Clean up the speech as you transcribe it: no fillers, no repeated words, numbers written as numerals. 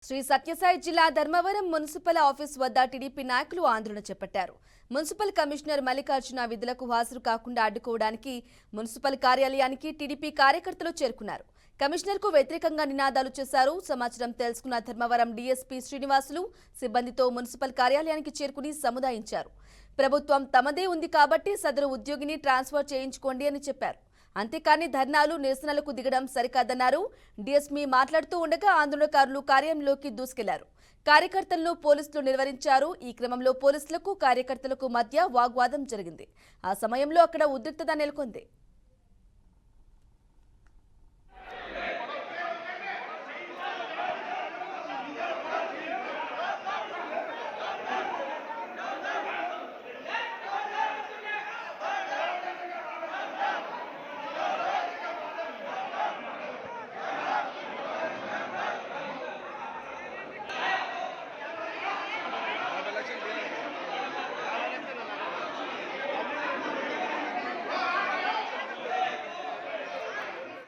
శ్రీ సత్యసాయి జిల్లా Dharmavaram municipal office వద్ద TDP నాయకులు ఆందోళన చేపట్టారు. మున్సిపల్ కమిషనర్ మల్లికార్జున విధులకు హాజరు కాకుండా అడ్డుకోవడానికి మున్సిపల్ కార్యాలయానికి టీడీపీ కార్యకర్తలు చేరుకున్నారు. కమిషనర్ కు వ్యతిరేకంగా నినాదాలు చేశారు. సమాచారం తెలుసుకున్న ధర్మవరం డీఎస్పీ శ్రీనివాసులు సిబ్బందితో మున్సిపల్ కార్యాలయానికి చేరుకుని సముదాయించారు. ప్రభుత్వం తమదే ఉంది కాబట్టి సదరు ఉద్యోగిని ట్రాన్స్ఫర్ చేయించుకోండి అని చెప్పారు. అంతేకాని ధర్నాలు నిరసనలకు దిగడం సరికాదన్నారు. డీఎస్పీ మాట్లాడుతూ ఉండగా ఆందోళనకారులు కార్యాలయంలోకి దూసుకెళ్లారు. కార్యకర్తలను పోలీసులు నిర్వహించారు. ఈ క్రమంలో పోలీసులకు కార్యకర్తలకు మధ్య వాగ్వాదం జరిగింది. ఆ సమయంలో అక్కడ ఉద్రిక్తత నెలకొంది.